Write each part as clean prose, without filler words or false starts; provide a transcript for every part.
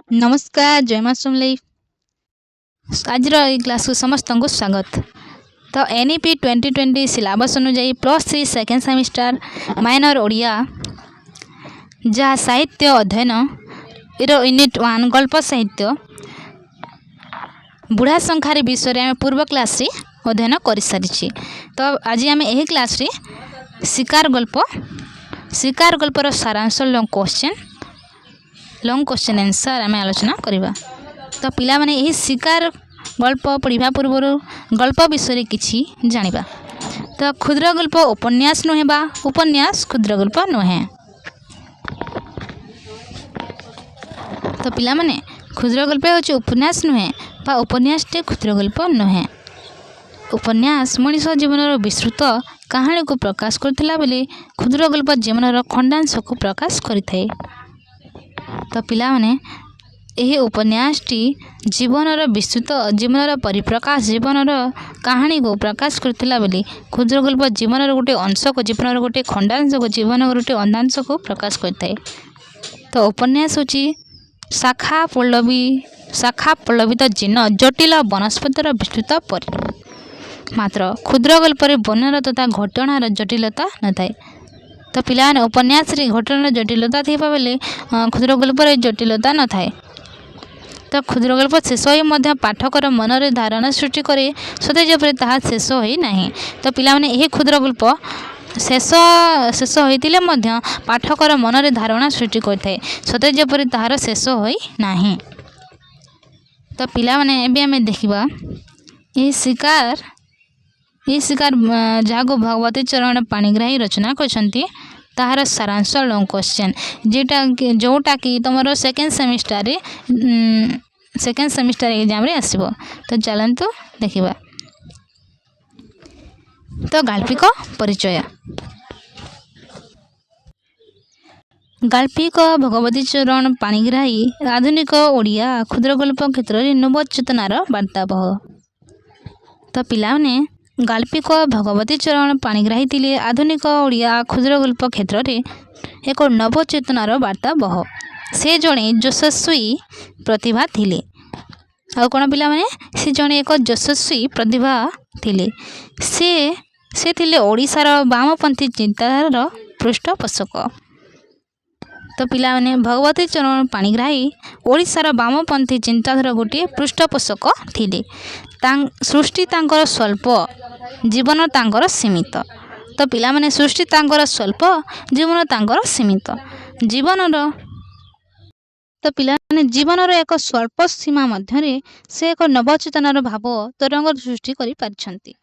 नमस्कार जय मां समलेई। आज क्लास को समस्त को स्वागत। तो एनईपी 2020 सिलेबस अनुजाई +3 सेकेंड सेमिस्टर माइनर ओडिया जहाँ साहित्य अध्ययन यूनिट 1 गल्प साहित्य बुढ़ा संखारी विषय आम पूर्व क्लास रे अध्ययन कर सारी। तो आज आम यही क्लास रे शिकार गल्पर सारांश लॉन्ग क्वेश्चन आंसर आम आलोचना करवा। तो पिला माने यही शिकार गल्प पढ़ा पूर्व गल्प विषय किछि जानिबा। तो क्षुद्र गल्प उपन्यास नुहे बा उपन्यास क्षुद्र गल्प नुहे। तो पिला माने क्षुद्र गल्प होछि उपन्यास नुहे बा उपन्यास टे क्षुद्र गल्प नुहे। उपन्यास मनीष जीवन विस्तृत कहानी को प्रकाश करथिला बेले क्षुद्र गल्प जीवन खंडांश को प्रकाश करिथाए। तो पिला माने यही उपन्यासटी जीवनर विस्तृत जीवनर परिप्रकाश जीवनर कहानी को प्रकाश करथिला बेले क्षुद्र गल्प जीवनर गोटे अंश को जीवनर गोटे खंडांश को जीवन गोटे अंशांश को प्रकाश करथाए। तो उपन्यास होची शाखा पल्लवित जीर्ण जटिल वनस्पतिर विस्तृत परि मात्र क्षुद्र गल्पर वर्णन तथा घटनार जटिलता न थाए। तो पिला उपन्यास रे घटनार जटिलता थिबा बेले क्षुद्र गल्पर जटिलता न थाए। तो क्षुद्र गल्प शेष होई मध्य पाठकर मनरे धारणा सृष्टि करे सते जेपरि ताहा शेष होई नाही। तो पिला माने एही क्षुद्र गल्प शेष होइतिले मध्य पाठकर मनरे धारणा सृष्टि करथाए सते जेपरि ताहार शेष होई नाही। तो पिला माने एबे हमें देखिबा ए शिकार जहाँ को भगवती चरण पाणिग्राही रचना करछंती ताहार सारांश लॉन्ग क्वेश्चन जोटा कि तुम सेकेंड सेमिस्टर एग्जाम रे आसीबो। तो चलंतु देखिबा। तो गाल्पिक परिचय गाल्पिक भगवती चरण पाणिग्राही आधुनिक ओडिया क्षुद्र गल्प क्षेत्र में नवचेतनार वार्ताबह। तो पिलाने गाल्पिक भगवती चरण पाणिग्राही थिले आधुनिक ओडिया क्षुद्र गल्प क्षेत्र में एक नवचेतनार वार्ताबह। से जड़े यशस्वी प्रतिभा थिले। आ कौन पिला माने से जड़े एक यशस्वी प्रतिभा थिले। से थिले ओडिशार वामपंथी चिंताधारार पृष्ठपोषक। तो पिला माने भगवती चरण पाणिग्राही ओडिशार वामपंथी चिंताधारा गोटे पृष्ठपोषक थिले। सृष्टि तांकर स्वल्प जीवन तांकर सीमित। तो पिला माने सृष्टि तांकर स्वल्प जीवन तांकर सीमित जीवनर। तो पिला माने जीवनर एक स्वल्प सीमा मध्य से एक नवचेतनार भाव तरंग सृष्टि करि पारिछंती।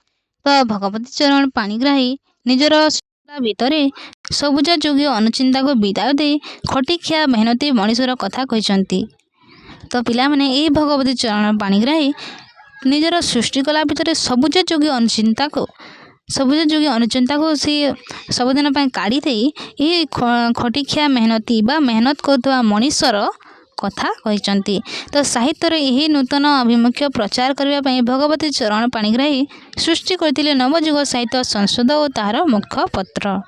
तो भगवती चरण पाणिग्राही निजर भितरे सबुज जोगी अनुचिंता को विदाय दे खटिखिया मेहनती मनीषर कथा कहिसंती। तो पिला माने ए भगवती चरण पाणिग्राही निजर सृष्टि कला भितर सबुज जोगी अनुचिंता को सी सबुदिन काढ़ी दे ये खटिखिया मेहनती बा मेहनत करथवा मनीषर कथा कहिसंती। तो साहित्यर यही नूतन अभिमुख्य प्रचार करने भगवती चरण पाणिग्राही सृष्टि करथिले नवजुग साहित्य संसद और तार मुखपत्र।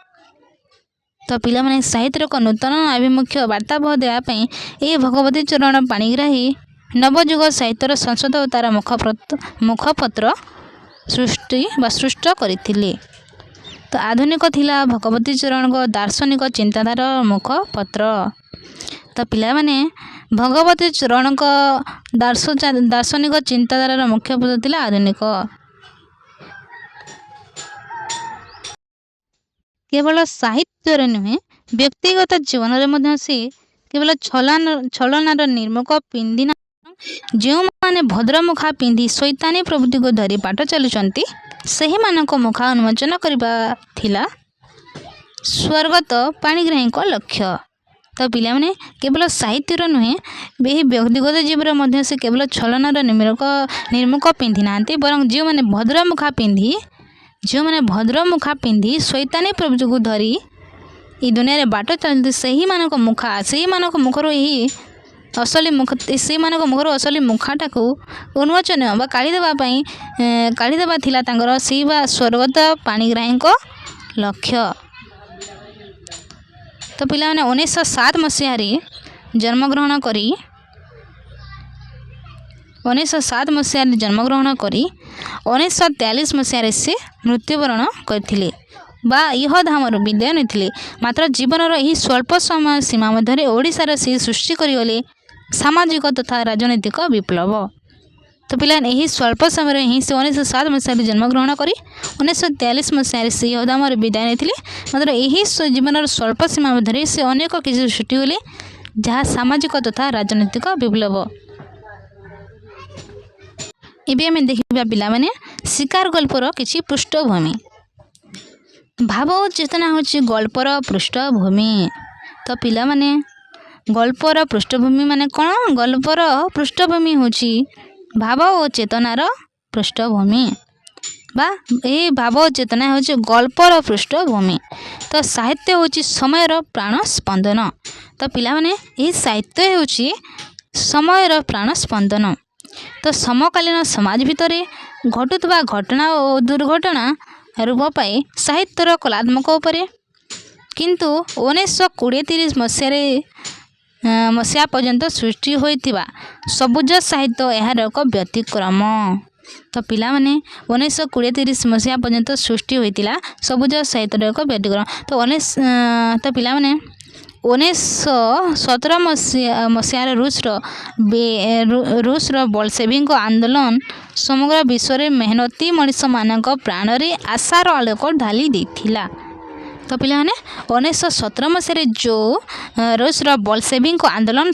तो पिला माने साहित्यर को नूतन अभिमुख्य वार्ताबह देवाई ये भगवती चरण पाणिग्राही नवजुग साहित्यर संसद और तार मुखपत्र सृष्ट करथिले। तो आधुनिक थिला भगवती चरण को दार्शनिक चिंताधारा मुखपत्र। तो पिला माने भगवती चरण को दार्शनिक चिंताधारार मुखपत्र थिला आधुनिक। केवल साहित्य नुहे व्यक्तिगत जीवन से केवल छलनार निर्मुख पिंधिना जो माने भद्रमुखा पिंधि शैतानी प्रवृत्ति को धरी पाठ चलुचंती सही मानक मुखा उन्मोचन करबा थिला स्वर्गत पाणिग्राही को लक्ष्य। तो पिला माने केवल साहित्यर नुहे यही व्यक्तिगत जीवन से केवल छलनार निर्मुख पिंधि नांती बरं जो माने भद्रमुखा पिंधि शैतानी प्रवृत्ति को धरी ई दुनिया रे बाट चलती सही मानक मुखर यही असली मुख से मुखर असली मुखाटा को उन्मोचन बा काढ़ी देवा थिला तांकर सी बा स्वर्गत पाणिग्राही को लक्ष्य। तो पिला माने 1907 मसीह जन्मग्रहण करी 1907 ମସିହାରେ ଜନ୍ମଗ୍ରହଣ କରି 1943 ମସିହାରେ ସେ ମୃତ୍ୟୁବରଣ କରିଥିଲେ ବା ଇହଧାମରୁ ବିଦାୟ ନେଇଥିଲେ। ମାତ୍ର ଜୀବନର ଏହି ସ୍ୱଳ୍ପ ସମୟ ସୀମା ମଧ୍ୟରେ ଓଡ଼ିଶାର ସେ ସୃଷ୍ଟି କରିଗଲେ ସାମାଜିକ ତଥା ରାଜନୈତିକ ବିପ୍ଳବ। ତ ପିଲାମାନେ ଏହି ସ୍ୱଳ୍ପ ସମୟରେ ହିଁ ସେ 1907 ମସିହାରେ ଜନ୍ମଗ୍ରହଣ କରି 1943 ମସିହାରେ ସେ ଇହଧାମରୁ ବିଦାୟ ନେଇଥିଲେ। ମାତ୍ର ଏହି ଜୀବନର ସ୍ୱଳ୍ପ ସୀମା ମଧ୍ୟରେ ସେ ଅନେକ କିଛି ସୃଷ୍ଟି କଲେ ଯାହା ସାମାଜିକ ତଥା ରାଜନୈତିକ ବିପ୍ଳବ। ଏବେ ଆମେ ଦେଖିବା ପିଲାମାନେ ଶିକାର ଗଳ୍ପର କିଛି ପୃଷ୍ଠଭୂମି। ଭାବ ଓ ଚେତନା ହେଉଛି ଗଳ୍ପର ପୃଷ୍ଠଭୂମି। ତ ପିଲାମାନେ ଗଳ୍ପର ପୃଷ୍ଠଭୂମି ମାନେ କ'ଣ? ଗଳ୍ପର ପୃଷ୍ଠଭୂମି ହେଉଛି ଭାବ ଓ ଚେତନାର ପୃଷ୍ଠଭୂମି ବା ଏହି ଭାବ ଓ ଚେତନା ହେଉଛି ଗଳ୍ପର ପୃଷ୍ଠଭୂମି। ତ ସାହିତ୍ୟ ହେଉଛି ସମୟର ପ୍ରାଣ ସ୍ପନ୍ଦନ। ତ ପିଲାମାନେ ଏହି ସାହିତ୍ୟ ହେଉଛି ସମୟର ପ୍ରାଣ ସ୍ପନ୍ଦନ। ତ ସମକାଳୀନ ସମାଜ ଭିତରେ ଘଟୁଥିବା ଘଟଣା ଓ ଦୁର୍ଘଟଣା ରୂପ ପାଇ ସାହିତ୍ୟର କଳାତ୍ମକ ଉପରେ। କିନ୍ତୁ 1920-30 ମସିହା ପର୍ଯ୍ୟନ୍ତ ସୃଷ୍ଟି ହୋଇଥିବା ସବୁଜ ସାହିତ୍ୟ ଏହାର ଏକ ବ୍ୟତିକ୍ରମ। ତ ପିଲାମାନେ 1920-30 ମସିହା ପର୍ଯ୍ୟନ୍ତ ସୃଷ୍ଟି ହୋଇଥିଲା ସବୁଜ ସାହିତ୍ୟର ଏକ ବ୍ୟତିକ୍ରମ। ତ ପିଲାମାନେ 1917 ମସିହାର ରୁଷର ବଲସେଭିକ ଆନ୍ଦୋଳନ ସମଗ୍ର ବିଶ୍ୱରେ ମେହନତୀ ମଣିଷମାନଙ୍କ ପ୍ରାଣରେ ଆଶାର ଆଲୋକ ଢାଲି ଦେଇଥିଲା। ତ ପିଲାମାନେ 1917 ମସିହାରେ ଯେଉଁ ରୁଷର ବଲସେଭିକ ଆନ୍ଦୋଳନ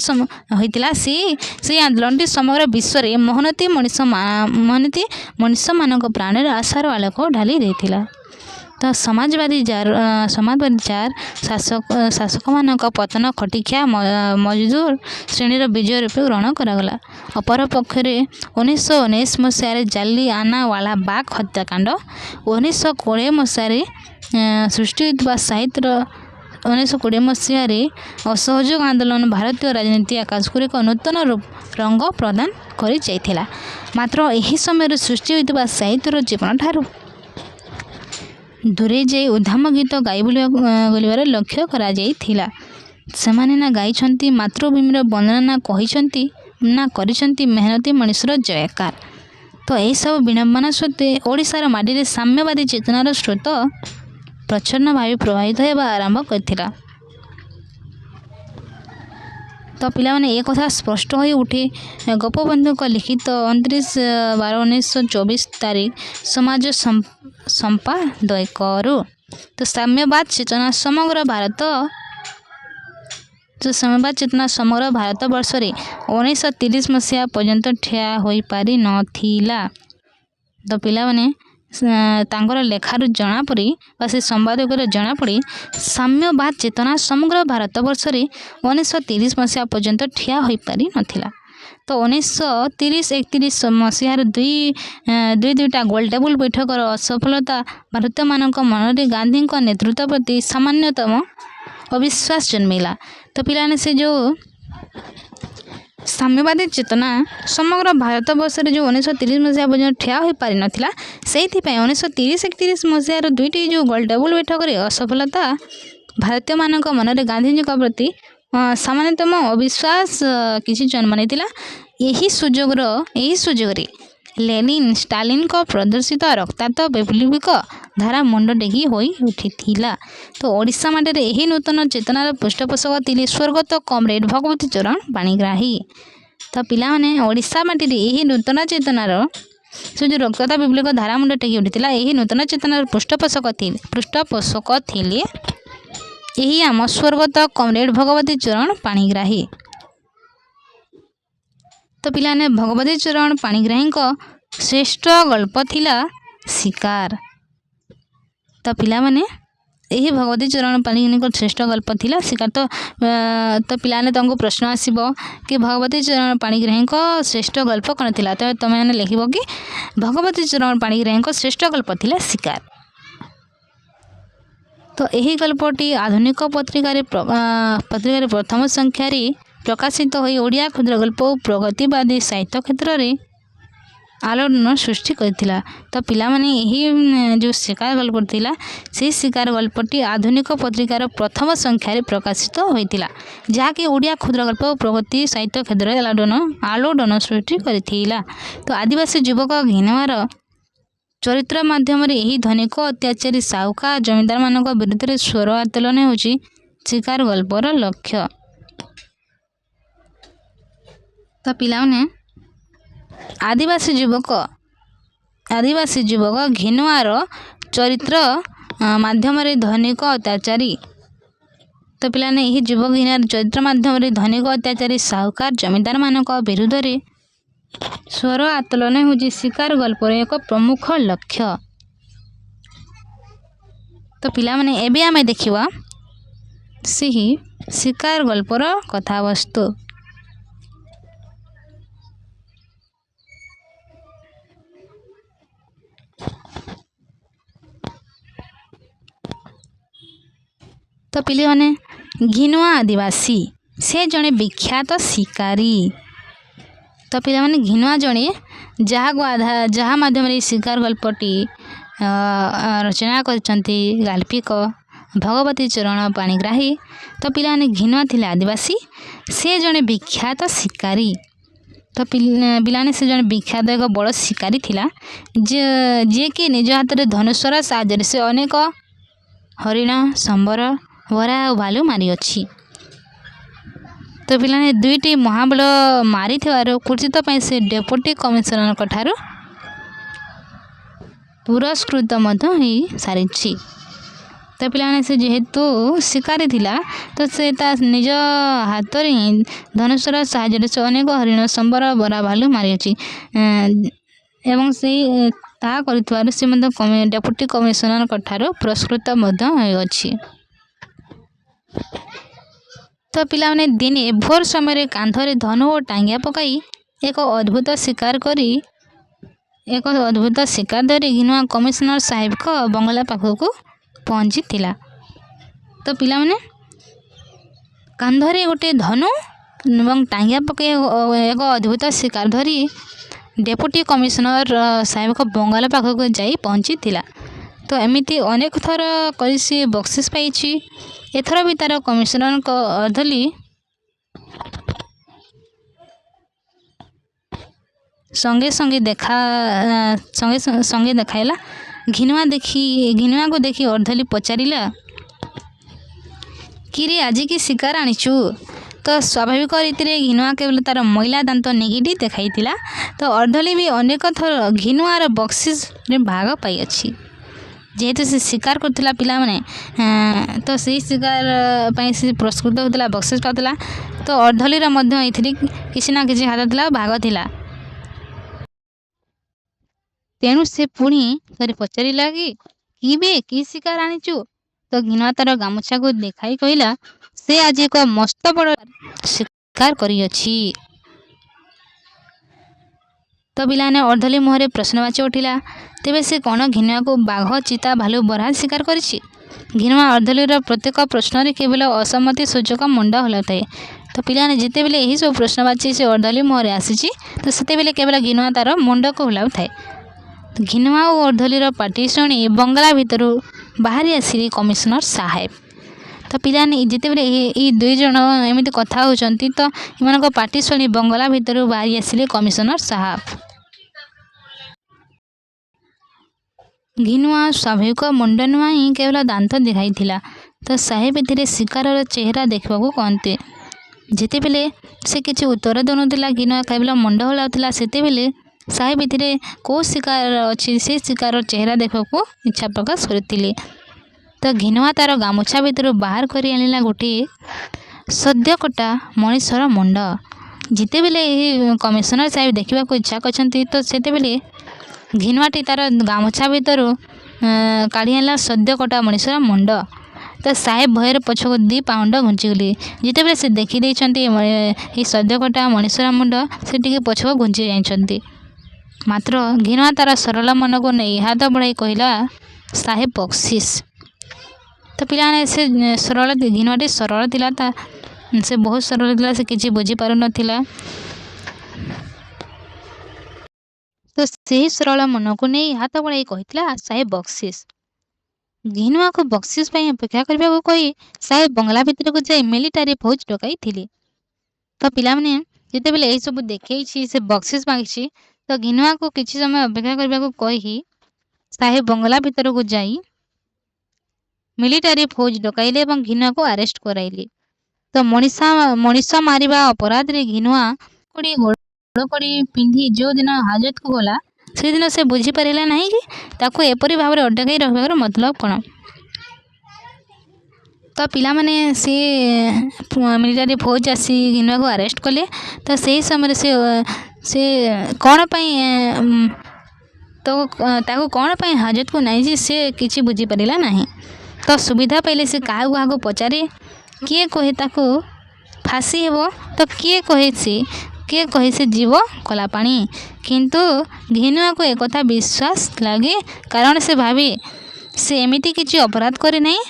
ହୋଇଥିଲା ସେହି ଆନ୍ଦୋଳନଟି ସମଗ୍ର ବିଶ୍ୱରେ ମେହନତୀ ମଣିଷମାନଙ୍କ ପ୍ରାଣରେ ଆଶାର ଆଲୋକ ଢାଲି ଦେଇଥିଲା। ତ ସମାଜବାଦୀ ଶାସକମାନଙ୍କ ପତନ ଖଟିଖିଆ ମଜଦୁର ଶ୍ରେଣୀର ବିଜୟ ରୂପେ ଗ୍ରହଣ କରାଗଲା। ଅପରପକ୍ଷରେ 1919 ମସିହାରେ ଜାଲିଆନାୱାଲା ବାଗ ହତ୍ୟାକାଣ୍ଡ, 1920 ମସିହାରେ ସୃଷ୍ଟି ହୋଇଥିବା ସାହିତ୍ୟର 1920 ମସିହାରେ ଅସହଯୋଗ ଆନ୍ଦୋଳନ ଭାରତୀୟ ରାଜନୀତି ଆକାଶକୁ ଏକ ନୂତନ ରଙ୍ଗ ପ୍ରଦାନ କରିଯାଇଥିଲା। ମାତ୍ର ଏହି ସମୟରେ ସୃଷ୍ଟି ହୋଇଥିବା ସାହିତ୍ୟର ଜୀବନଠାରୁ ଦୂରେଇ ଯାଇ ଉଦ୍ଦାମ ଗୀତ ଗାଇ ବୋଲିବାର ଲକ୍ଷ୍ୟ କରାଯାଇଥିଲା। ସେମାନେ ନା ଗାଇଛନ୍ତି ମାତୃଭୂମିର ବନ୍ଦନା ନା କରିଛନ୍ତି ମେହନତୀ ମଣିଷର ଜୟକାର। ତ ଏହିସବୁ ବିଡ଼ମ୍ବନା ସତ୍ତ୍ୱେ ଓଡ଼ିଶାର ମାଟିରେ ସାମ୍ୟବାଦୀ ଚେତନାର ସ୍ରୋତ ପ୍ରଚ୍ଛନ୍ନ ଭାବେ ପ୍ରବାହିତ ହେବା ଆରମ୍ଭ କରିଥିଲା। ତ ପିଲାମାନେ ଏ କଥା ସ୍ପଷ୍ଟ ହୋଇ ଉଠେ ଗୋପବନ୍ଧୁଙ୍କ ଲିଖିତ 29/12/1924 ତାରିଖ ସମାଜ ସମ୍ପାଦକୀୟରୁ। ତ ସାମ୍ୟବାଦ ଚେତନା ସମଗ୍ର ଭାରତବର୍ଷରେ 1930 ମସିହା ପର୍ଯ୍ୟନ୍ତ ଠିଆ ହୋଇପାରିନଥିଲା। ତ ପିଲାମାନେ ତାଙ୍କର ଲେଖାରୁ ଜଣାପଡ଼ି ବା ସେ ସମ୍ପାଦକୀୟରୁ ଜଣାପଡ଼ି ସାମ୍ୟବାଦ ଚେତନା ସମଗ୍ର ଭାରତବର୍ଷରେ 1930 ମସିହା ପର୍ଯ୍ୟନ୍ତ ଠିଆ ହୋଇପାରିନଥିଲା। ତ 1930-31 ମସିହାରେ ଦୁଇଟା ଗୋଲଟେବୁଲ ବୈଠକର ଅସଫଳତା ଭାରତୀୟମାନଙ୍କ ମନରେ ଗାନ୍ଧୀଙ୍କ ନେତୃତ୍ୱ ପ୍ରତି ସାମାନ୍ୟତମ ଅବିଶ୍ୱାସ ଜନ୍ମେଇଲା। ତ ପିଲାମାନେ ସେ ଯେଉଁ ସାମ୍ୟବାଦୀ ଚେତନା ସମଗ୍ର ଭାରତବର୍ଷରେ ଯେଉଁ 1930 ମସିହା ପର୍ଯ୍ୟନ୍ତ ଠିଆ ହୋଇପାରିନଥିଲା, ସେଇଥିପାଇଁ 1930-31 ମସିହାର ଦୁଇଟି ଯେଉଁ ଗୋଲଟେବୁଲ ବୈଠକରେ ଅସଫଳତା ଭାରତୀୟମାନଙ୍କ ମନରେ ଗାନ୍ଧୀଜୀଙ୍କ ପ୍ରତି ସାମାନ୍ୟତମ ଅବିଶ୍ୱାସ କିଛି ଜନ୍ମ ନେଇଥିଲା। ଏହି ସୁଯୋଗରେ ଲେନିନ୍ ଷ୍ଟାଲିନଙ୍କ ପ୍ରଦର୍ଶିତ ରକ୍ତାକ୍ତ ବୈପ୍ଳବିକ ଧାରା ମୁଣ୍ଡ ଟେକି ହୋଇ ଉଠିଥିଲା। ତ ଓଡ଼ିଶା ମାଟିରେ ଏହି ନୂତନ ଚେତନାର ପୃଷ୍ଠପୋଷକ ଥିଲେ ସ୍ୱର୍ଗତ କମ୍ରେଡ଼ ଭଗବତୀ ଚରଣ ପାଣିଗ୍ରାହୀ। ତ ପିଲାମାନେ ଓଡ଼ିଶା ମାଟିରେ ଏହି ନୂତନ ଚେତନାର ସେ ଯେଉଁ ରକ୍ତାକ୍ତ ବୈପ୍ଳବିକ ଧାରା ମୁଣ୍ଡ ଟେକି ଉଠିଥିଲା, ଏହି ନୂତନ ଚେତନାର ପୃଷ୍ଠପୋଷକ ଥିଲେ ଏହି ଆମ ସ୍ୱର୍ଗତ କମ୍ରେଡ଼ ଭଗବତୀ ଚରଣ ପାଣିଗ୍ରାହୀ। ତ ପିଲାମାନେ ଭଗବତୀ ଚରଣ ପାଣିଗ୍ରାହୀଙ୍କ ଶ୍ରେଷ୍ଠ ଗଳ୍ପ ଥିଲା ଶିକାର। ତ ପିଲାମାନେ ଏହି ଭଗବତୀ ଚରଣ ପାଣିଗ୍ରାହୀଙ୍କ ଶ୍ରେଷ୍ଠ ଗଳ୍ପ ଥିଲା ଶିକାର। ତ ପିଲାମାନେ ତମକୁ ପ୍ରଶ୍ନ ଆସିବ କି ଭଗବତୀ ଚରଣ ପାଣିଗ୍ରାହୀଙ୍କ ଶ୍ରେଷ୍ଠ ଗଳ୍ପ କ'ଣ ଥିଲା? ତ ତମେମାନେ ଲେଖିବ କି ଭଗବତୀ ଚରଣ ପାଣିଗ୍ରାହୀଙ୍କ ଶ୍ରେଷ୍ଠ ଗଳ୍ପ ଥିଲା ଶିକାର। ତ ଏହି ଗଳ୍ପଟି ଆଧୁନିକ ପତ୍ରିକାରେ ପ୍ରଥମ ସଂଖ୍ୟାରେ ପ୍ରକାଶିତ ହୋଇ ଓଡ଼ିଆ କ୍ଷୁଦ୍ରଗଳ୍ପ ଓ ପ୍ରଗତିବାଦୀ ସାହିତ୍ୟ କ୍ଷେତ୍ରରେ आलोड़न सृष्टि करथिला। तो पिलामाने यही जो शिकार गल्प थिला से शिकार गल्पटी आधुनिक पत्रिकार प्रथम संख्यार प्रकाशित होइतिला, जहाँकि ओडिया क्षुद्र गल्प प्रगति साहित्य क्षेत्र आलोड़न सृष्टि करथिला। तो आदिवासी युवक घिनवार चरित्र माध्यम यही धनिक अत्याचारी साहुकार जमीदार मान विरुद्ध में स्वर आंदोलन होची शिकार गल्पर लक्ष्य। तो पिलाने आदिवासी युवक घिनवार चरित्र माध्यम धनिक अत्याचारी। तो पिलाने यही युवक घिनवार चरित्र माध्यम धनिक अत्याचारी साहुकार जमीदार मान विरुद्ध में स्वर आंदोलन होची शिकार गल्पर एक प्रमुख लक्ष्य। तो पिलाने एबे आमे देखिवा सही शिकार गल्पर कथावस्तु। तो पिले माने घिनुआ आदिवासी से जड़े विख्यात शिकारी। तो पिला माने घिनुआ जड़े जहाँ माध्यम शिकार गल्पटी रचना करचंती गाल्पिक भगवती चरण पाणिग्राही। तो पिला माने घिनुआ थिले आदिवासी से जड़े विख्यात शिकारी। तो पिलाने से जड़े विख्यात एक बड़ शिकारी थिला जे कि निज हाथ में धनुष्वर साहाय्य से अनेक हरिण संबर वरा और भालू मारी अच्छी। तो पिलाने दुईटी महाबल मारी कृतित्व पर से डेप्यूटी कमिशनर ठारू पुरस्कृत सारी। तो पिलाने से जेहेतु शिकारी थिला तो से निज हाथ में धनुष्वर साहाय्य से अनेक हरिण संबर बरा भालू मारी अच्छी एवं से डेप्यूटी कमिशनर ठारू पुरस्कृत अच्छी। तो पिलाने दिने भोर समय कांधरे धनु और टांगिया पकाई एक अद्भुत शिकार धरी घिनुआ कमिशनर साहेब को बंगला पाखक पहुँची थिला। तो पिलाने कांधरे गोटे धनु एवं टांगिया पकाई एक अद्भुत शिकार धरी डेप्यूटी कमिशनर साहेब को बंगला पाखक जाई पहुँची थिला। तो एमिति अनेक थर कर सी बक्सिस पाई। एथर भी तार कमिशनर को अर्धली संगे संगे देखाइला। घिनुआ को देखी अर्धली पचारिला कि रे आज की शिकार आनीचु। तो स्वाभाविक रीति रे घिनुआ केवल तार मैला दांत नेगिटी देखाई। तो अर्धली भी अनेक थर घिनुआर बक्सिस रे भाग पाई अच्छी जेहेतु से शिकार करथिला पिला माने। तो से शिकार पई से पुरस्कृत होतला बक्सिस पातला। तो अर्धलीर मध्य एथिरे किसी ना किसी हाथ थिला भाग थिला। तेणु से पुणी थरे पचारिला कि बे कि शिकार आनीचु। तो घिनुआ तार गामुछा को देखाई कहला से आज एक मस्त बड़ शिकार करी अछि। तो पिलाने अर्धली मुहरे प्रश्नवाची उठिला तेबे से कौन घिनुआ को बाघ चिता भालू बरहा शिकार करिछि। घिनुआ अर्धलीर प्रत्येक प्रश्न रे केवल असम्मति सूचक मुंड हलाउଥାଏ। तो पिलाने जिते बेले यही सब प्रश्नवाची से अर्धली मुहरे आसीछि तो सेते बेले केवल घिनुआ तार मुंड को हलाउଥାଏ। घिनुआ और अर्धलीर पार्टी शुणी बंगला भितर बाहरी आसिले कमिशनर साहेब। तो पिलाने जिते बेले ये दुई जन एमती कथा होचंती तो इमान पार्टी शुणी बंगला भितर बाहरी आसिले कमिशनर साहब। घिनुआ स्वाभाविक मुंड नुआई केवल दांत दिखाई थिला। तो साहेब एथिरे शिकार चेहरा देखा कहते जिते बेले से किसी उत्तर दौनुला घिनुआ केवल मुंड हलाउला सेते बेले साहेब एथिरे को शिकार अच्छी से शिकार चेहरा देखा इच्छा प्रकाश करथिले। तो घिनुआ तार गामुछा भितर बाहर करी आनिला गोटे सद्य कटा मनीषर मुंड। जिते बेले कमिशनर साहेब देखा इच्छा करछंती तो सेते बेले घिनुआटी तार गामुछा भितर काढ़ी आनिला सद्य कटा मनीषर मुंड। तो साहेब भयर पछक 2 पाउंड घुंचीगले। जिते बेले से देखी देइछंती ये सद्य कटा मनीषर मुंड से टिके पछक घुंची जाइछंती। मात्र घिनुआ तार सरल मन को नहीं हाथ बढ़ाई कहला साहेब बक्सिस। तो पिलाने से सरल घिनुआटी सरल थिला से बहुत सरल थिला से किसी बुझी पारु नथिला। ତ ସେହି ସରଳ ମନକୁ ନେଇ ହାତ ବଢ଼ାଇ କହିଥିଲା, ସାହେବ ବକ୍ସିସ୍। ଘିନୁଆକୁ ବକ୍ସିସ୍ ପାଇଁ ଅପେକ୍ଷା କରିବାକୁ କହି ସାହେବ ବଙ୍ଗଳା ଭିତରକୁ ଯାଇ ମିଲିଟାରୀ ଫୌଜ ଡକାଇଥିଲେ। ତ ପିଲାମାନେ ଯେତେବେଳେ ଏହିସବୁ ଦେଖେଇଛି, ସେ ବକ୍ସିସ୍ ମାଗିଛି, ତ ଘିନୁଆକୁ କିଛି ସମୟ ଅପେକ୍ଷା କରିବାକୁ କହି ସାହେବ ବଙ୍ଗଳା ଭିତରକୁ ଯାଇ ମିଲିଟାରୀ ଫୌଜ ଡକାଇଲେ ଏବଂ ଘିନୁଆକୁ ଆରେଷ୍ଟ କରାଇଲେ। ତ ମଣିଷ ମାରିବା ଅପରାଧରେ ଘିନୁଆ ଗୋଡ଼କଡ଼ି ପିନ୍ଧି ଯେଉଁଦିନ ହାଜତକୁ ଗଲା, ସେଦିନ ସେ ବୁଝିପାରିଲା ନାହିଁ ଯେ ତାକୁ ଏପରି ଭାବରେ ଅଟକାଇ ରଖିବାର ମତଲବ କ'ଣ। ତ ପିଲାମାନେ ସେ ମିଲିଟାରୀ ଫୌଜ ଆସି ଘିନୁଆକୁ ଆରେଷ୍ଟ କଲେ। ତ ସେହି ସମୟରେ ସେ କ'ଣ ପାଇଁ ତାକୁ କ'ଣ ପାଇଁ ହାଜତକୁ ନେଇଛି ସେ କିଛି ବୁଝିପାରିଲା ନାହିଁ। ତ ସୁବିଧା ପାଇଲେ ସେ କାହାକୁ ପଚାରେ, କିଏ କହେ ତାକୁ ଫାଶୀ ହେବ, ତ କିଏ କହେ ସେ ଯିବ କଳାପାଣି। କିନ୍ତୁ ଘିନୁଆକୁ ଏକଥା ବିଶ୍ୱାସ ଲାଗେ, କାରଣ ସେ ଭାବେ ସେ ଏମିତି କିଛି ଅପରାଧ କରିନାହିଁ।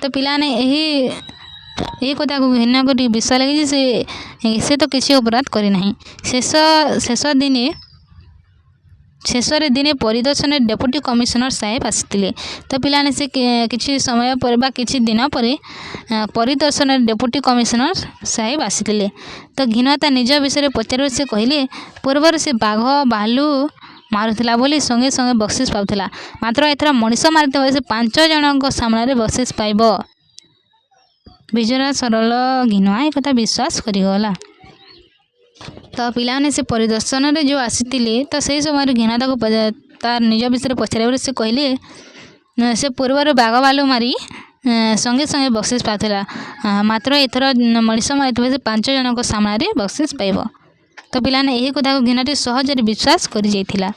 ତ ପିଲାମାନେ ଏହି କଥାକୁ ଘିନୁଆକୁ ଟିକେ ବିଶ୍ୱାସ ଲାଗେ ଯେ ସେ ତ କିଛି ଅପରାଧ କରିନାହିଁ। ଶେଷରେ ଦିନେ ପରିଦର୍ଶନରେ ଡେପୁଟି କମିଶନର ସାହେବ ଆସିଥିଲେ। ତ ପିଲାମାନେ ସେ କିଛି ସମୟ ପରେ ବା କିଛି ଦିନ ପରେ ପରିଦର୍ଶନରେ ଡେପୁଟି କମିଶନର ସାହେବ ଆସିଥିଲେ। ତ ଘିନୁଆ ତା ନିଜ ବିଷୟରେ ପଚାରିବାରୁ ସେ କହିଲେ, ପୂର୍ବରୁ ସେ ବାଘ ଭାଲୁ ମାରୁଥିଲା ବୋଲି ସଙ୍ଗେ ସଙ୍ଗେ ବକ୍ସିସ୍ ପାଉଥିଲା, ମାତ୍ର ଏଥର ମଣିଷ ମାରିଥିବାରୁ ସେ 5 ଜଣଙ୍କ ସାମ୍ନାରେ ବକ୍ସିସ୍ ପାଇବ। ବିଚରା ସରଳ ଘିନୁଆ ଏକଥା ବିଶ୍ୱାସ କରିଗଲା। ତ ପିଲାମାନେ ସେ ପରିଦର୍ଶନରେ ଯେଉଁ ଆସିଥିଲେ, ତ ସେହି ସମୟରେ ଘିନୁଆ ତାକୁ ତାର ନିଜ ବିଷୟରେ ପଚାରିବାରୁ ସେ କହିଲେ, ସେ ପୂର୍ବରୁ ବାଘ ଭାଲୁ ମାରି ସଙ୍ଗେ ସଙ୍ଗେ ବକ୍ସିସ୍ ପାଉଥିଲା, ମାତ୍ର ଏଥର ମଣିଷ ମାରିଥିବା ସେ 5 ଜଣଙ୍କ ସାମ୍ନାରେ ବକ୍ସିସ୍ ପାଇବ। ତ ପିଲାମାନେ ଏହି କଥାକୁ ଘିନୁଆଟି ସହଜରେ ବିଶ୍ୱାସ କରିଯାଇଥିଲା।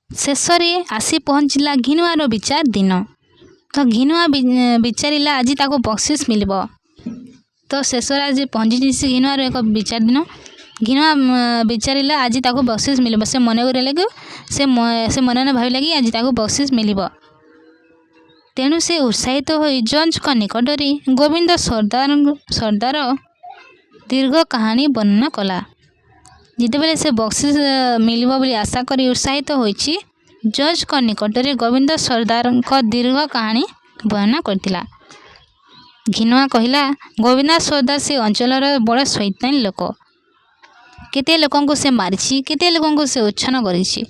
ଶେଷରେ ଆସି ପହଞ୍ଚିଲା ଘିନୁଆର ବିଚାର ଦିନ। ତ ଘିନୁଆ ବିଚାରିଲା ଆଜି ତାକୁ ବକ୍ସିସ୍ ମିଳିବ। ତ ଶେଷରେ ଆଜି ପହଞ୍ଚିଛି ସେ ଘିନୁଆର ଏକ ବିଚାର ଦିନ। ଘିନୁଆ ବିଚାରିଲା ଆଜି ତାକୁ ବକ୍ସିସ୍ ମିଳିବ। ସେ ମନେ କରିଲା କି ସେ ମନେ ଭାବିଲା କି ଆଜି ତାକୁ ବକ୍ସିସ୍ ମିଳିବ। ତେଣୁ ସେ ଉତ୍ସାହିତ ହୋଇ ଜଜ୍ଙ୍କ ନିକଟରେ ଗୋବିନ୍ଦ ସର୍ଦ୍ଦାର ଦୀର୍ଘ କାହାଣୀ ବର୍ଣ୍ଣନା କଲା। ଯେତେବେଳେ ସେ ବକ୍ସିସ୍ ମିଳିବ ବୋଲି ଆଶା କରି ଉତ୍ସାହିତ ହୋଇଛି, ଜଜ୍ଙ୍କ ନିକଟରେ ଗୋବିନ୍ଦ ସର୍ଦ୍ଦାରଙ୍କ ଦୀର୍ଘ କାହାଣୀ ବର୍ଣ୍ଣନା କରିଥିଲା। ଘିନୁଆ କହିଲା, ଗୋବିନ୍ଦ ସର୍ଦ୍ଦାର ସେ ଅଞ୍ଚଳର ବଡ଼ ଶୈତାନ ଲୋକ। କେତେ ଲୋକଙ୍କୁ ସେ ମାରିଛି, କେତେ ଲୋକଙ୍କୁ ସେ ଉଚ୍ଛନ୍ନ କରିଛି।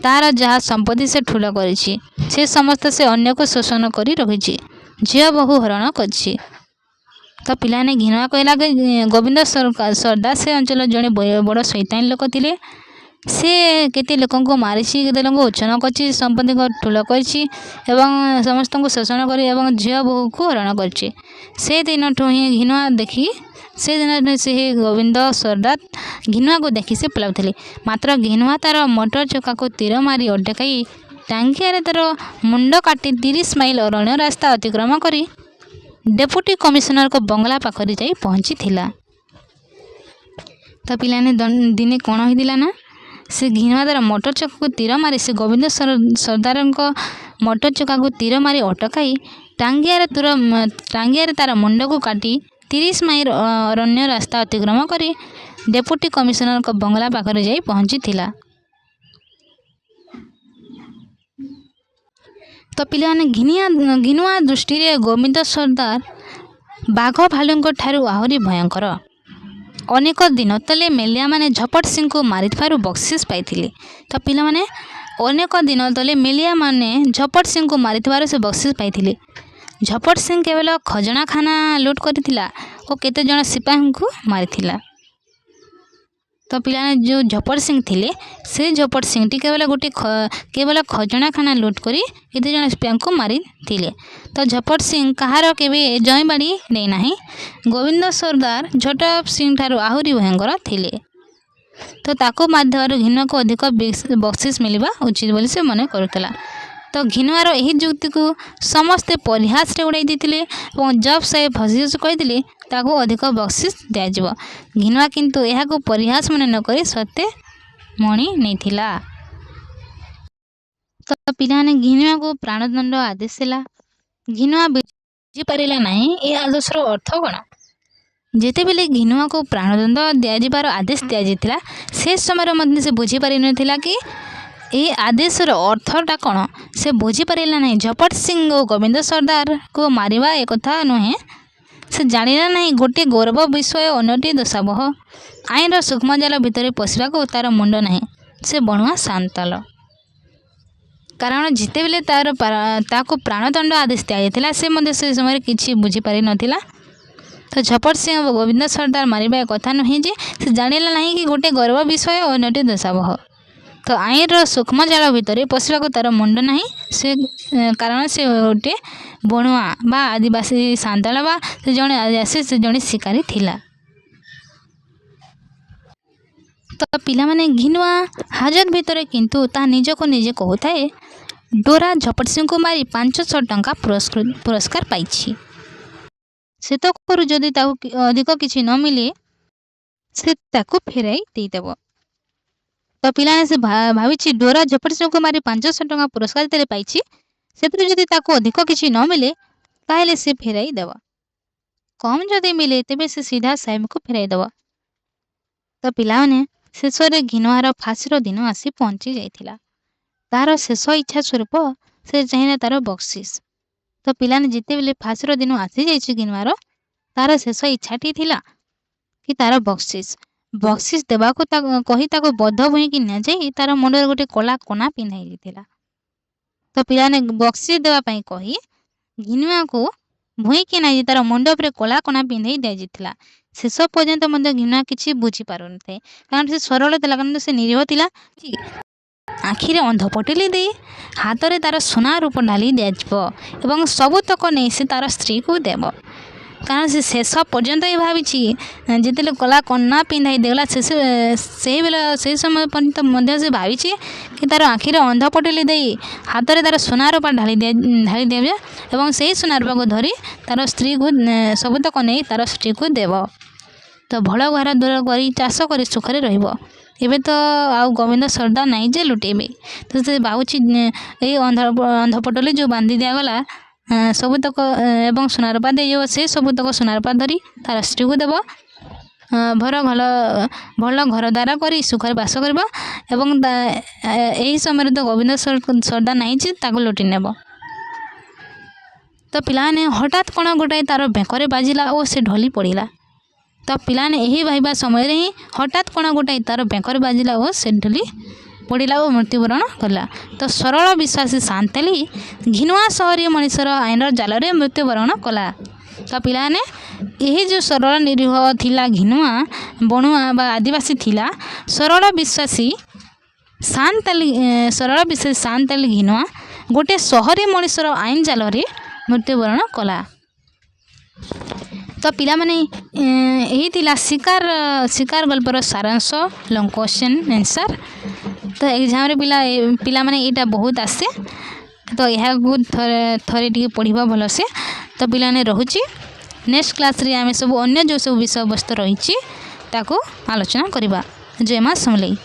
ତାହାର ଯାହା ସମ୍ପତ୍ତି ସେ ଠୁଳ କରିଛି, ସେ ସମସ୍ତ ସେ ଅନ୍ୟକୁ ଶୋଷଣ କରି ରଖିଛି, ଝିଅ ବୋହୂ ହରଣ କରିଛି। ତ ପିଲାମାନେ ଘିନୁଆ କହିଲା କି ଗୋବିନ୍ଦ ସର୍ଦ୍ଦାର ସେ ଅଞ୍ଚଳର ଜଣେ ବଡ଼ ଶୈତାନ ଲୋକ ଥିଲେ। ସେ କେତେ ଲୋକଙ୍କୁ ମାରିଛି, କେତେ ଲୋକଙ୍କୁ ଉଚ୍ଛନ୍ନ କରିଛି, ସମ୍ପତ୍ତିଙ୍କ ଠୁଳ କରିଛି ଏବଂ ସମସ୍ତଙ୍କୁ ଶୋଷଣ କରି ଏବଂ ଝିଅ ବୋହୂକୁ ହରଣ କରିଛି। ସେଦିନଠୁ ହିଁ ସେହି ଗୋବିନ୍ଦ ସର୍ଦ୍ଦାର ଘିନୁଆକୁ ଦେଖି ସେ ପଳାଉଥିଲେ। ମାତ୍ର ଘିନୁଆ ତାର ମୋଟର ଚକାକୁ ତୀର ମାରି ଅଟକାଇ ଟାଙ୍ଗିଆରେ ତାର ମୁଣ୍ଡ କାଟି 30 ମାଇଲ ଅରଣ୍ୟ ରାସ୍ତା ଅତିକ୍ରମ କରି ଡେପୁଟି କମିଶନରଙ୍କ ବଙ୍ଗଳା ପାଖରେ ଯାଇ ପହଞ୍ଚିଥିଲା। ତ ପିଲାମାନେ ଦିନେ କ'ଣ ହେଇଥିଲା ନା, ସେ ଘିନୁଆ ତାର ମୋଟର ଚକାକୁ ତୀର ମାରି ସେ ଗୋବିନ୍ଦ ସର୍ଦ୍ଦାରଙ୍କ ମୋଟର ଚକାକୁ ତୀର ମାରି ଅଟକାଇ ଟାଙ୍ଗିଆରେ ତାର ମୁଣ୍ଡକୁ କାଟି 30 ମାଇଲ ଅରଣ୍ୟ ରାସ୍ତା ଅତିକ୍ରମ କରି ଡେପୁଟି କମିଶନରଙ୍କ ବଙ୍ଗଳା ପାଖରେ ଯାଇ ପହଞ୍ଚିଥିଲା। ତ ପିଲାମାନେ ଘିନୁଆ ଦୃଷ୍ଟିରେ ଗୋବିନ୍ଦ ସର୍ଦ୍ଦାର ବାଘ ଭାଲୁଙ୍କ ଠାରୁ ଆହୁରି ଭୟଙ୍କର। ଅନେକ ଦିନ ତଳେ ମେଲିଆମାନେ ଝପଟ ସିଂଙ୍କୁ ମାରିଥିବାରୁ ବକ୍ସିସ୍ ପାଇଥିଲେ। ତ ପିଲାମାନେ ଅନେକ ଦିନ ତଳେ ମେଲିଆମାନେ ଝପଟ ସିଂଙ୍କୁ ମାରିଥିବାରୁ ସେ ବକ୍ସିସ୍ ପାଇଥିଲେ। ଝପଟ ସିଂ କେବଳ ଖଜଣାଖାନା ଲୁଟ୍ କରିଥିଲା ଓ କେତେଜଣ ସିପାହୀଙ୍କୁ ମାରିଥିଲା। ତ ପିଲାମାନେ ଯେଉଁ ଝପଟ ସିଂ ଥିଲେ, ସେ ଝପଟ ସିଂଟି କେବଳ ଖଜଣାଖାନା ଲୁଟ୍ କରି କେତେଜଣ ସିପାହୀଙ୍କୁ ମାରିଥିଲେ। ତ ଝପଟ ସିଂ କାହାର କେବେ ଜମିବାଡ଼ି ନେଇନାହିଁ। ଗୋବିନ୍ଦ ସର୍ଦ୍ଦାର ଝପଟ ସିଂ ଠାରୁ ଆହୁରି ଭୟଙ୍କର ଥିଲେ। ତ ତାକୁ ମାରିଦେବାରୁ ଘିନୁଆକୁ ଅଧିକ ବକ୍ସିସ୍ ମିଳିବା ଉଚିତ ବୋଲି ସେ ମନେ କରୁଥିଲା। ତ ଘିନୁଆର ଏହି ଯୁକ୍ତିକୁ ସମସ୍ତେ ପରିହାସରେ ଉଡ଼ାଇ ଦେଇଥିଲେ ଏବଂ ଜଜ୍ ସାହେବ ହସି ହସି କହିଥିଲେ ତାକୁ ଅଧିକ ବକ୍ସିସ୍ ଦିଆଯିବ। ଘିନୁଆ କିନ୍ତୁ ଏହାକୁ ପରିହାସ ମନେ ନକରି ସତେ ମଣି ନେଇଥିଲା। ତ ପିଲାମାନେ ଘିନିବାକୁ ପ୍ରାଣଦଣ୍ଡ ଆଦେଶ ହେଲା। ଘିନୁଆ ବୁଝିପାରିଲା ନାହିଁ ଏ ଆଦେଶର ଅର୍ଥ କ'ଣ। ଯେତେବେଳେ ଘିନୁଆକୁ ପ୍ରାଣଦଣ୍ଡ ଦିଆଯିବାର ଆଦେଶ ଦିଆଯାଇଥିଲା ସେ ସମୟରେ ମଧ୍ୟ ସେ ବୁଝିପାରିନଥିଲା କି ଏହି ଆଦେଶର ଅର୍ଥଟା କ'ଣ। ସେ ବୁଝିପାରିଲା ନାହିଁ ଝପଟ ସିଂ ଓ ଗୋବିନ୍ଦ ସର୍ଦ୍ଦାରକୁ ମାରିବା ଏକଥା ନୁହେଁ। ସେ ଜାଣିଲା ନାହିଁ ଗୋଟିଏ ଗୌରବ ବିଷୟ ଅନ୍ୟଟି ଦୋଷାବହ। ଆଇନର ସୂକ୍ଷ୍ମ ଜାଲ ଭିତରେ ପଶିବାକୁ ତାର ମୁଣ୍ଡ ନାହିଁ। ସେ ବଣୁଆ ସାନ୍ତାଳ। କାରଣ ଯେତେବେଳେ ତାକୁ ପ୍ରାଣଦଣ୍ଡ ଆଦେଶ ଦିଆଯାଇଥିଲା ସେ ମଧ୍ୟ ସେ ସମୟରେ କିଛି ବୁଝିପାରିନଥିଲା। ତ ଝପଟ ସିଂ ଓ ଗୋବିନ୍ଦ ସର୍ଦ୍ଦାର ମାରିବା କଥା ନୁହେଁ ଯେ ସେ ଜାଣିଲା ନାହିଁ କି ଗୋଟିଏ ଗୌରବ ବିଷୟ ଅନ୍ୟଟି ଦୋଷାବହ। ତ ଆଇନର ସୂକ୍ଷ୍ମ ଜାଳ ଭିତରେ ପଶିବାକୁ ତାର ମୁଣ୍ଡ ନାହିଁ। ସେ କାରଣ ସେ ଗୋଟିଏ ବଣୁଆ ବା ଆଦିବାସୀ ସାନ୍ତାଳ ବା ସେ ଜଣେ ଆଦିବାସୀ ସେ ଜଣେ ଶିକାରୀ ଥିଲା। ତ ପିଲାମାନେ ଘିନୁଆ ହାଜତ ଭିତରେ କିନ୍ତୁ ତା ନିଜକୁ ନିଜେ କହୁଥାଏ ଡୋରା ଝପଟ ସିଂଙ୍କୁ ମାରି 500 ଟଙ୍କା ପୁରସ୍କାର ପାଇଛି। ସେତକରୁ ଯଦି ତାକୁ ଅଧିକ କିଛି ନ ମିଳେ ସେ ତାକୁ ଫେରାଇ ଦେଇଦେବ। ତ ପିଲାମାନେ ସେ ଭାବିଛି ଡୋରା ଝପଟ ସିଂଙ୍କୁ ମାରି 500 ଟଙ୍କା ପୁରସ୍କାର ଯେତେବେଳେ ପାଇଛି ସେଥିରୁ ଯଦି ତାକୁ ଅଧିକ କିଛି ନ ମିଳେ ତାହେଲେ ସେ ଫେରାଇ ଦେବ। କମ୍ ଯଦି ମିଳେ ତେବେ ସେ ସିଧା ସାହେବଙ୍କୁ ଫେରାଇ ଦେବ। ତ ପିଲାମାନେ ଶେଷରେ ଘିନୁଆର ଫାଶୀର ଦିନ ଆସି ପହଞ୍ଚି ଯାଇଥିଲା। ତାର ଶେଷ ଇଚ୍ଛା ସ୍ୱରୂପ ସେ ଚାହିଁଲା ତାର ବକ୍ସିସ୍। ତ ପିଲାମାନେ ଯେତେବେଳେ ଫାଶୀର ଦିନ ଆସିଯାଇଛି ଘିନୁଆର ତାର ଶେଷ ଇଚ୍ଛାଟି ଥିଲା କି ତାର ବକ୍ସିସ୍ ଦେବାକୁ କହି ତାକୁ ବଦ୍ଧ ଭୂଇଁକି ନିଆଯାଇ ତାର ମୁଣ୍ଡରେ ଗୋଟେ କଳା କନା ପିନ୍ଧାଇ ଦେଇଥିଲା। ତ ପିଲାମାନେ ବକ୍ସିସ୍ ଦେବା ପାଇଁ କହି ଘିନୁଆକୁ ଭୂଇଁକି ନାଇ ତାର ମୁଣ୍ଡ ଉପରେ କଳା କନା ପିନ୍ଧାଇ ଦିଆଯାଇଥିଲା। ଶେଷ ପର୍ଯ୍ୟନ୍ତ ମଧ୍ୟ ଘିନୁଆ କିଛି ବୁଝିପାରୁନଥାଏ କାରଣ ସେ ସରଳ ଥିଲା କାରଣ ସେ ନିରୀହ ଥିଲା। ଆଖିରେ ଅନ୍ଧ ପଟିଲି ଦେଇ ହାତରେ ତାର ସୁନା ରୂପ ଢାଲି ଦିଆଯିବ ଏବଂ ସବୁତକ ନେଇ ସେ ତାର ସ୍ତ୍ରୀକୁ ଦେବ। କାରଣ ସେ ଶେଷ ପର୍ଯ୍ୟନ୍ତ ହିଁ ଭାବିଛି ଯେତେବେଳେ କଳା କନା ପିନ୍ଧାଇ ଦେଲା ସେହି ସମୟ ପର୍ଯ୍ୟନ୍ତ ମଧ୍ୟ ସେ ଭାବିଛି କି ତାର ଆଖିରେ ଅନ୍ଧ ପଟିଲି ଦେଇ ହାତରେ ତାର ସୁନା ରୂପା ଢାଳି ଦିଆଯିବ ଏବଂ ସେହି ସୁନା ରୂପାକୁ ଧରି ତାର ସ୍ତ୍ରୀକୁ ସବୁତକ ନେଇ ତାର ସ୍ତ୍ରୀକୁ ଦେବ। ତ ଭଲ ଘର ଦୂର କରି ଚାଷ କରି ସୁଖରେ ରହିବ। ଏବେ ତ ଆଉ ଗୋବିନ୍ଦ ସର୍ଦ୍ଦାର ନାହିଁ ଯେ ଲୁଟେଇବେ। ତ ସେ ଭାବୁଛି ଏଇ ଅନ୍ଧ ପଟଲି ଯେଉଁ ବାନ୍ଧି ଦିଆଗଲା ସବୁତକ ଏବଂ ସୁନା ରୂପା ଦେଇଯିବ ସେ ସବୁତକ ସୁନା ରୂପା ଧରି ତାର ସ୍ତ୍ରୀକୁ ଦେବ। ଭଲ ଘର ଦ୍ୱାର କରି ସୁଖରେ ବାସ କରିବ ଏବଂ ଏହି ସମୟରେ ତ ଗୋବିନ୍ଦ ସର୍ଦ୍ଦାର ନାହିଁ ଯେ ତାକୁ ଲୁଟି ନେବ। ତ ପିଲାମାନେ ହଠାତ୍ କ'ଣ ଗୋଟାଏ ତାର ବେକରେ ବାଜିଲା ଓ ସେ ଢଳି ପଡ଼ିଲା। ତ ପିଲାମାନେ ଏହି ଭାବିବା ସମୟରେ ହିଁ ହଠାତ୍ କ'ଣ ଗୋଟାଏ ତାର ବେକରେ ବାଜିଲା ଓ ସେ ଢଳି ପଡ଼ିଲା ଓ ମୃତ୍ୟୁବରଣ କଲା। ତ ସରଳ ବିଶ୍ୱାସୀ ସାନ୍ତାଳୀ ଘିନୁଆ ସହରୀୟ ମଣିଷର ଆଇନର ଜାଲରେ ମୃତ୍ୟୁବରଣ କଲା। ତ ପିଲାମାନେ ଏହି ଯେଉଁ ସରଳ ନିରୀହ ଥିଲା ଘିନୁଆ ବଣୁଆ ବା ଆଦିବାସୀ ଥିଲା ସରଳ ବିଶ୍ୱାସୀ ସାନ୍ତାଳୀ ଘିନୁଆ ଗୋଟିଏ ସହରୀ ମଣିଷର ଆଇନ ଜାଲରେ ମୃତ୍ୟୁବରଣ କଲା। ତ ପିଲାମାନେ ଏହି ଥିଲା ଶିକାର ଗଳ୍ପର ସାରାଂଶ ଲଙ୍ଗ୍ କ୍ୱେଶ୍ଚନ୍ ଆନ୍ସର୍। ତ ଏକ୍ଜାମ୍ରେ ପିଲାମାନେ ଏଇଟା ବହୁତ ଆସେ ତ ଏହାକୁ ଥରେ ଟିକେ ପଢ଼ିବା ଭଲସେ। ତ ପିଲାମାନେ ରହୁଛି ନେକ୍ସଟ କ୍ଲାସ୍ରେ ଆମେ ସବୁ ଅନ୍ୟ ଯେଉଁ ସବୁ ବିଷୟବସ୍ତୁ ରହିଛି ତାକୁ ଆଲୋଚନା କରିବା। ଜୟ ମା ସମଲେଇ।